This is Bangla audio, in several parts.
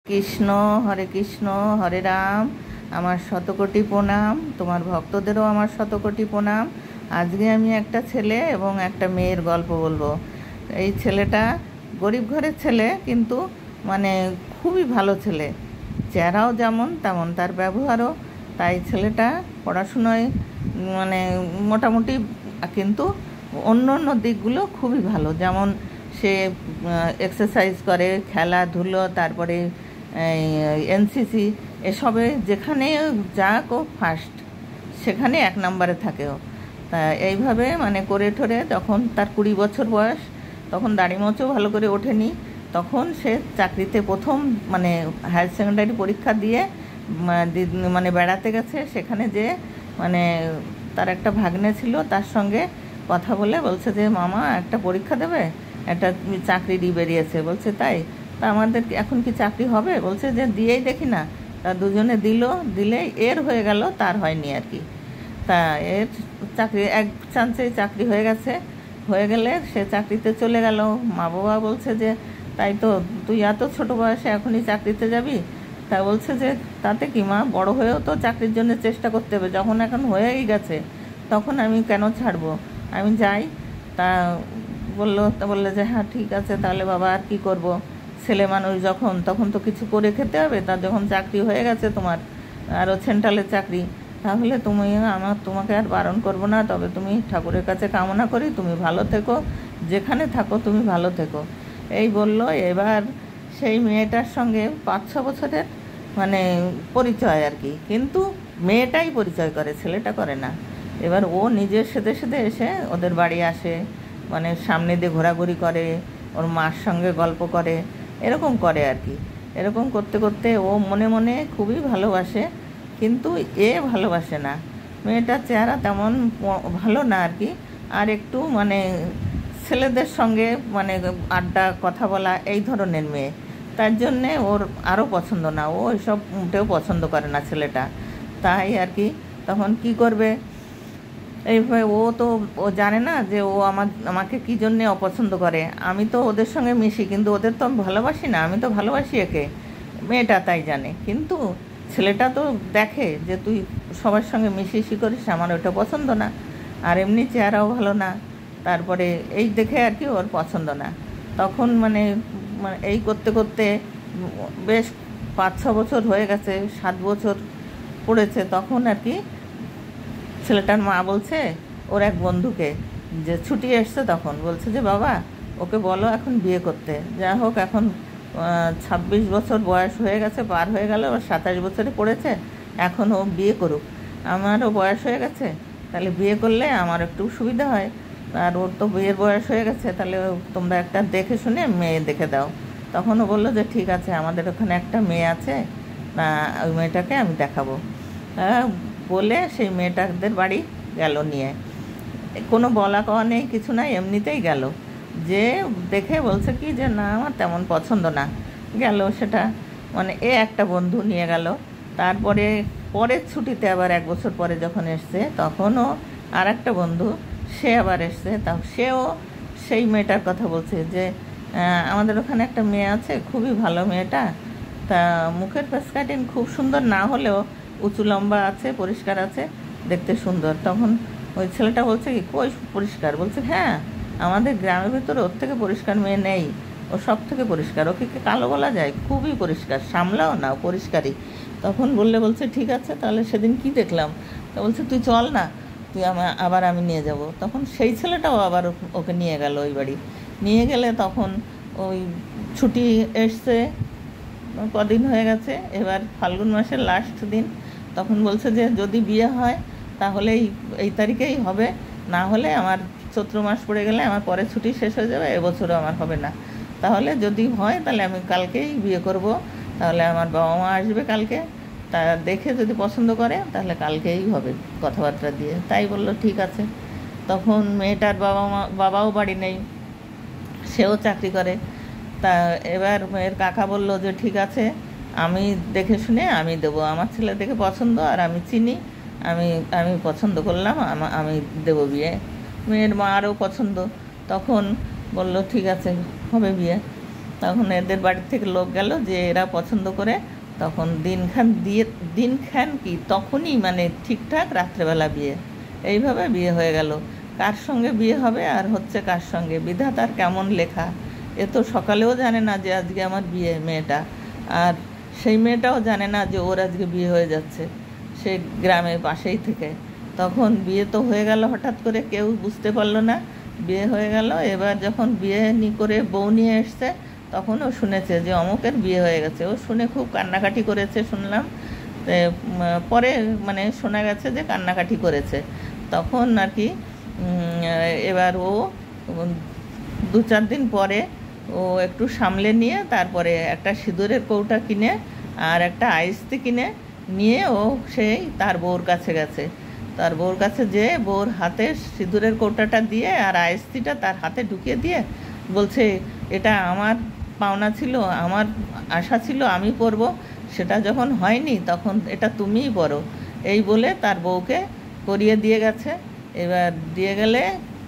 কৃষ্ণ, হরে কৃষ্ণ, হরে রাম। আমার শতকোটি প্রণাম, তোমার ভক্তদেরও আমার শতকোটি প্রণাম। আজকে আমি একটা ছেলে এবং একটা মেয়ের গল্প বলবো। এই ছেলেটা গরিব ঘরের ছেলে, কিন্তু মানে খুবই ভালো ছেলে। চেহারাও যেমন তেমন, তার ব্যবহারও তাই। ছেলেটা পড়াশুনোয় মানে মোটামুটি, কিন্তু অন্য অন্য দিকগুলো খুবই ভালো। যেমন সে এক্সারসাইজ করে, খেলাধুলো, তারপরে এনসিসি, এসবে যেখানে যাক ও ফার্স্ট, সেখানে এক নম্বরে থাকে ও। তা এইভাবে মানে করে ঠরে যখন তার 20 বছর বয়স, তখন দাড়ি মোচও ভালো করে ওঠেনি। তখন সে চাকরিতে প্রথম মানে হায়ার সেকেন্ডারি পরীক্ষা দিয়ে মানে বেড়াতে গেছে। সেখানে যে মানে তার একটা ভাগ্নে ছিল, তার সঙ্গে কথা বলে বলছে যে মামা একটা পরীক্ষা দেবে, একটা চাকরি বেরিয়েছে। বলছে তাই? তা আমাদের এখন কি চাকরি হবে? বলছে যে দিয়েই দেখি না। তা দুজনে দিলে এর হয়ে গেল, তার হয়নি আর কি। তা এর চাকরি এক চান্সেই চাকরি হয়ে গেছে। হয়ে গেলে সে চাকরিতে চলে গেল। মা বাবা বলছে যে তাই তো, তুই এত ছোট বয়সে এখনই চাকরিতে যাবি? তা বলছে যে তাতে কি মা, বড় হয়েও তো চাকরির জন্য চেষ্টা করতে হবে। যখন এখন হয়েই গেছে, তখন আমি কেন ছাড়বো, আমি যাই। তা বললে যে হ্যাঁ ঠিক আছে, তাহলে বাবা আর কি করব, ছেলে মানুষ যখন, তখন তো কিছু করে খেতে হবে। তার যখন চাকরি হয়ে গেছে তোমার, আরও সেন্ট্রালের চাকরি, তাহলে তোমাকে আর বারণ করবো না। তবে তুমি ঠাকুরের কাছে কামনা করি তুমি ভালো থেকো, যেখানে থাকো তুমি ভালো থেকো, এই বলল। এবার সেই মেয়েটার সঙ্গে 5-6 বছরের মানে পরিচয় আর কি, কিন্তু মেয়েটাই পরিচয় করে, ছেলেটা করে না। এবার ও নিজের সাথে সাথে এসে ওদের বাড়ি আসে, মানে সামনে দিয়ে ঘোরাঘুরি করে, ওর মার সঙ্গে গল্প করে, এরকম করে আর কি। এরকম করতে করতে ও মনে মনে খুবই ভালোবাসে, কিন্তু এ ভালোবাসে না। মেয়েটার চেহারা তেমন ভালো না আর কি, আর একটু মানে ছেলেদের সঙ্গে মানে আড্ডা কথা বলা এই ধরনের মেয়ে। তার জন্যে ওর আরও পছন্দ না, ও এসব মোটেও পছন্দ করে না ছেলেটা। তাই আর কি, তখন কি করবে, এইভাবে ও জানে না যে ও আমাকে কী জন্যে অপছন্দ করে। আমি তো ওদের সঙ্গে মিশি, কিন্তু ওদের তো আমি ভালোবাসি না, আমি তো ভালোবাসি একে। মেয়েটা তাই জানে, কিন্তু ছেলেটা তো দেখে যে তুই সবার সঙ্গে মিশিয়ে করিস, আমার ওটা পছন্দ না। আর এমনি চেহারাও ভালো না, তারপরে এই দেখে আর কি ওর পছন্দ না। তখন মানে এই করতে করতে বেশ 5-6 বছর হয়ে গেছে, 7 বছর পড়েছে। তখন আর কি ছেলেটার মা বলছে ওর এক বন্ধুকে, যে ছুটি এসছে, তখন বলছে যে বাবা ওকে বলো এখন বিয়ে করতে। যা হোক, এখন 26 বছর বয়স হয়ে গেছে, পার হয়ে গেল, ওর 27 বছরে পড়েছে। এখন ও বিয়ে করুক, আমারও বয়স হয়ে গেছে, তাহলে বিয়ে করলে আমার একটু সুবিধা হয়। আর ওর তো বিয়ের বয়স হয়ে গেছে, তাহলে তোমরা একটা দেখে শুনে মেয়ে দেখে দাও। তখন ও বললো যে ঠিক আছে, আমাদের ওখানে একটা মেয়ে আছে, ওই মেয়েটাকে আমি দেখাবো। বলে সেই মেয়েটাদের বাড়ি গেল নিয়ে। কোনো বলা কওয়া নেই, কিছু নাই, এমনিতেই গেল। যে দেখে বলছে কি যে না, আমার তেমন পছন্দ না। গেল সেটা মানে একটা বন্ধু নিয়ে গেল। তারপরে পরের ছুটিতে আবার 1 বছর পরে যখন এসছে, তখনও আর একটা বন্ধু, সে আবার এসছে। তা সেও সেই মেয়েটার কথা বলছে যে আমাদের ওখানে একটা মেয়ে আছে, খুবই ভালো মেয়েটা। তা মুখের ফেস কাটিং খুব সুন্দর না হলেও উঁচু লম্বা আছে, পরিষ্কার আছে, দেখতে সুন্দর। তখন ওই ছেলেটা বলছে কি, কই পরিষ্কার? বলছে হ্যাঁ, আমাদের গ্রামের ভিতরে ওর থেকে পরিষ্কার মেয়ে নেই, ও সব থেকে পরিষ্কার। ওকে কি কালো বলা যায়? খুবই পরিষ্কার, সামলাও না, পরিষ্কারই। তখন বলছে ঠিক আছে, তাহলে সেদিন কি দেখলাম? তা বলছে তুই চল না, তুই আবার আমি নিয়ে যাব। তখন সেই ছেলেটাও আবার ওকে নিয়ে গেল ওই বাড়ি। নিয়ে গেলে তখন ওই ছুটি এসছে, কদিন হয়ে গেছে, এবার ফাল্গুন মাসের লাস্ট দিন। তখন বলছে যে যদি বিয়ে হয় তাহলে এই তারিখেই হবে, না হলে আমার চৈত্র মাস পড়ে গেলে আমার পরে ছুটি শেষ হয়ে যাবে, এবছরও আমার হবে না। তাহলে যদি হয় তাহলে আমি কালকেই বিয়ে করব, তাহলে আমার বাবা মা আসবে কালকে, তা দেখে যদি পছন্দ করে তাহলে কালকেই হবে কথাবার্তা দিয়ে। তাই বললো ঠিক আছে। তখন মেয়েটার বাবাও বাড়ি নেই, সেও চাকরি করে। তা এবার মেয়ের কাকা বলল যে ঠিক আছে, আমি দেখে শুনে আমি দেবো, আমার ছেলে দেখে পছন্দ, আর আমি চিনি, আমি পছন্দ করলাম, আমি দেবো বিয়ে। মেয়ের মারও পছন্দ। তখন বলল ঠিক আছে, হবে বিয়ে। তখন এদের বাড়ি থেকে লোক গেল যে এরা পছন্দ করে, তখন দিনখান কি তখনই মানে ঠিকঠাক রাত্রেবেলা বিয়ে। এইভাবে বিয়ে হয়ে গেল। কার সঙ্গে বিয়ে হবে আর হচ্ছে কার সঙ্গে, বিধাতার কেমন লেখা। এ তো সকালেও জানে না যে আজকে আমার বিয়ে মেয়েটা, আর সেই মেয়েটাও জানে না যে ওর আজকে বিয়ে হয়ে যাচ্ছে, সে গ্রামের পাশেই থেকে। তখন বিয়ে তো হয়ে গেল, হঠাৎ করে কেউ বুঝতে পারলো না বিয়ে হয়ে গেল। এবার যখন বিয়ে করে বউ নিয়ে এসছে, তখন ও শুনেছে যে অমুকের বিয়ে হয়ে গেছে। ও শুনে খুব কান্নাকাটি করেছে শুনলাম। পরে মানে শোনা গেছে যে কান্নাকাটি করেছে। তখন আর কি এবার ও 2-4 দিন পরে ও একটু সামলে নিয়ে তারপরে একটা সিঁদুরের কৌটা কিনে আর একটা আইস্তি কিনে নিয়ে ও সেই তার বউর কাছে গেছে। তার বউর কাছে যেয়ে বউর হাতে সিঁদুরের কৌটাটা দিয়ে আর আইস্তিটা তার হাতে ঢুকিয়ে দিয়ে বলছে, এটা আমার পাওনা ছিল, আমার আশা ছিল আমি পরবো, সেটা যখন হয়নি তখন এটা তুমিই পরো। এই বলে তার বউকে করিয়ে দিয়ে গেছে। এবার দিয়ে গেলে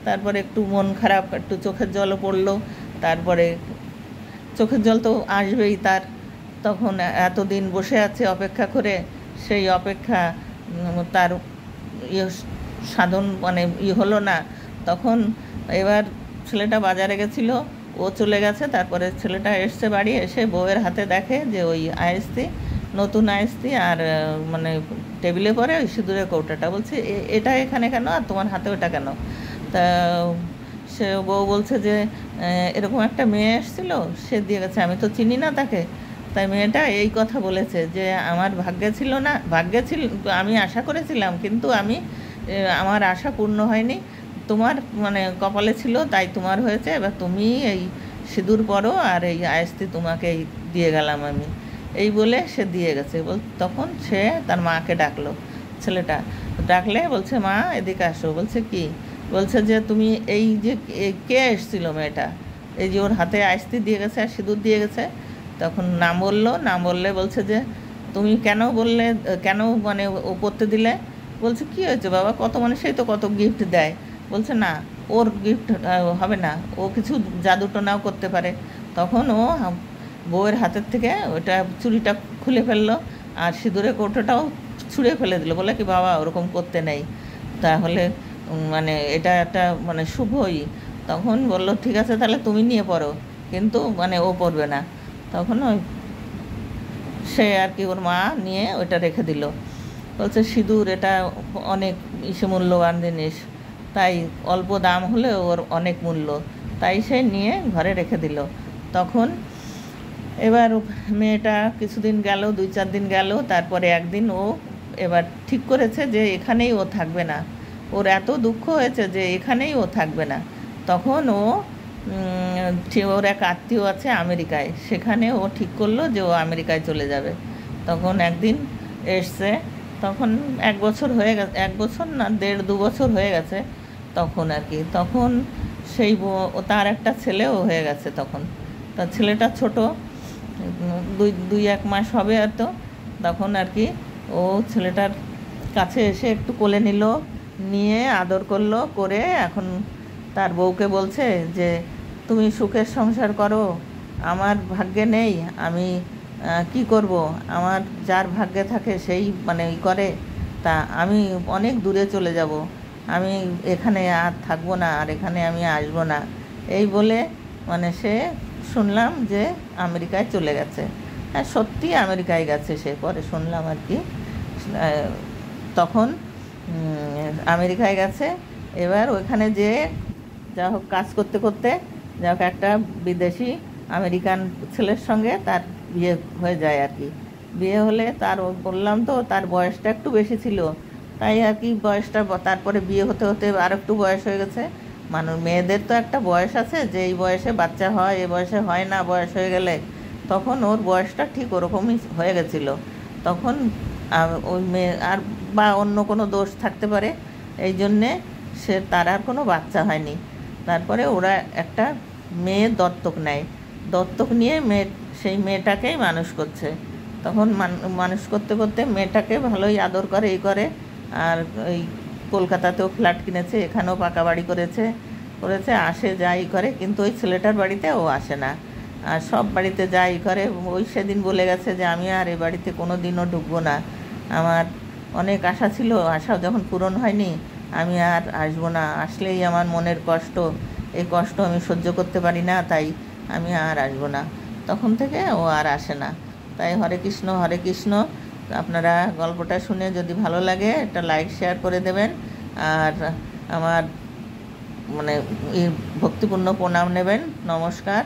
তারপরে একটু মন খারাপ, একটু চোখের জলও পড়লো। তারপরে চোখের জল তো আসবেই তার। তখন এতদিন বসে আছে অপেক্ষা করে, সেই অপেক্ষা তার সাধন মানে হলো না। তখন এবার ছেলেটা বাজারে গেছিলো, ও চলে গেছে। তারপরে ছেলেটা এসছে বাড়ি, এসে বউয়ের হাতে দেখে যে ওই আইস্তি, নতুন আইস্তি, আর মানে টেবিলে পরে ওই সিঁদুরের কৌটাটা। বলছে এটা এখানে কেন, আর তোমার হাতে ওটা কেন? তা সে বউ বলছে যে এরকম একটা মেয়ে এসেছিলো, সে দিয়ে গেছে, আমি তো চিনি না তাকে। তাই মেয়েটা এই কথা বলেছে যে আমার ভাগ্যে ছিল না, ভাগ্যে ছিল, আমি আশা করেছিলাম কিন্তু আমার আশা পূর্ণ হয়নি, তোমার মানে কপালে ছিল তাই তোমার হয়েছে, এবার তুমি এই সিঁদুর পরো আর এই আইস্তি তোমাকে দিয়ে গেলাম আমি। এই বলে সে দিয়ে গেছে। তখন সে তার মাকে ডাকলো, ছেলেটা ডাকলে বলছে, মা এদিকে আসো। বলছে কি? বলছে যে তুমি এই যে কে এসেছিলো মেয়েটা, এই যে ওর হাতে আইস্তি দিয়ে গেছে আর সিঁদুর দিয়ে গেছে। তখন নাম বললো, নাম বললে বলছে যে তুমি কেন বললে, কেন মানে ও পড়তে দিলে? বলছে কি হয়েছে বাবা, কত মানুষই তো কত গিফট দেয়। বলছে না, ওর গিফট হবে না, ও কিছু জাদুটোনাও করতে পারে। তখন ও বউয়ের হাতের থেকে ওটা চুড়িটা খুলে ফেললো আর সিঁদুরের কৌটোটাও ছুঁড়ে ফেলে দিল, বলে কি বাবা ওরকম করতে নেই, তাহলে মানে এটা একটা মানে শুভই। তখন বললো ঠিক আছে তাহলে তুমি নিয়ে পড়ো, কিন্তু মানে ও পড়বে না। তখন ওই সে আর কি ওর মা নিয়ে ওইটা রেখে দিল। বলছে সিঁদুর এটা অনেক মূল্যবান জিনিস, তাই অল্প দাম হলে ওর অনেক মূল্য, তাই সে নিয়ে ঘরে রেখে দিল। তখন এবার মেয়েটা কিছুদিন গেল, 2-4 দিন গেল। তারপরে একদিন ও এবার ঠিক করেছে যে এখানেই ও থাকবে না। ওর এত দুঃখ হয়েছে যে এখানেই ও থাকবে না। তখন ওর এক আত্মীয় আছে আমেরিকায়, সেখানে ও ঠিক করলো যে ও আমেরিকায় চলে যাবে। তখন একদিন এসছে, তখন 1 বছর হয়ে গেছে, 1 বছর না 1.5-2 বছর হয়ে গেছে তখন আর কি। তখন সেই তার একটা ছেলেও হয়ে গেছে তখন। তার ছেলেটা ছোট, 2-1 মাস হবে হয়তো। তখন আর কি ও ছেলেটার কাছে এসে একটু কোলে নিল, নিয়ে আদর করলো, করে এখন তার বউকে বলছে যে তুমি সুখের সংসার করো, আমার ভাগ্যে নেই, আমি কি করব, আমার যার ভাগ্যে থাকে সেই মানে করে, তা আমি অনেক দূরে চলে যাব, আমি এখানে আর থাকবো না, আর এখানে আমি আসবো না। এই বলে মানে সে শুনলাম যে আমেরিকায় চলে গেছে। হ্যাঁ সত্যি আমেরিকায় গেছে সে, পরে শুনলাম আর কি। তখন আমেরিকায় গেছে। এবার ওইখানে যে যা হোক কাজ করতে করতে যা হোক একটা বিদেশি আমেরিকান ছেলের সঙ্গে তার বিয়ে হয়ে যায় আর কি। বিয়ে হলে তার বললাম তো তার বয়সটা একটু বেশি ছিল, তাই আর কি বয়সটা, তারপরে বিয়ে হতে হতে আর একটু বয়স হয়ে গেছে। মেয়েদের তো একটা বয়স আছে যে এই বয়সে বাচ্চা হয়, এই বয়সে হয় না, বয়স হয়ে গেলে। তখন ওর বয়সটা ঠিক ওরকমই হয়ে গেছিলো। তখন ওই মেয়ে আর বা অন্য কোনো দোষ থাকতে পারে, এই জন্যে তার আর কোনো বাচ্চা হয়নি। তারপরে ওরা একটা মেয়ে দত্তক নেয়, দত্তক নিয়ে সেই মেয়েটাকেই মানুষ করছে। তখন মানুষ করতে করতে মেয়েটাকে ভালোই আদর করে, এই করে। আর ওই কলকাতাতেও ফ্ল্যাট কিনেছে, এখানেও পাকা বাড়ি করেছে, আসে যাই করে, কিন্তু ওই ছেলেটার বাড়িতে ও আসে না। আর সব বাড়িতে যাই করে ওই সেদিন বলে গেছে যে আমি আর এ বাড়িতে কোনো দিনও ঢুকবো না। আমার অনেক আশা ছিল, আশা যখন পূরণ হয়নি আমি আর আসবো না, আসলেই আমার মনের কষ্ট, এই কষ্ট আমি সহ্য করতে পারি না, তাই আমি আর আসবো না। তখন থেকে ও আর আসে না। তাই হরে কৃষ্ণ হরে কৃষ্ণ। আপনারা গল্পটা শুনে যদি ভালো লাগে একটা লাইক শেয়ার করে দেবেন, আর আমার মানে ভক্তিপূর্ণ প্রণাম নেবেন। নমস্কার।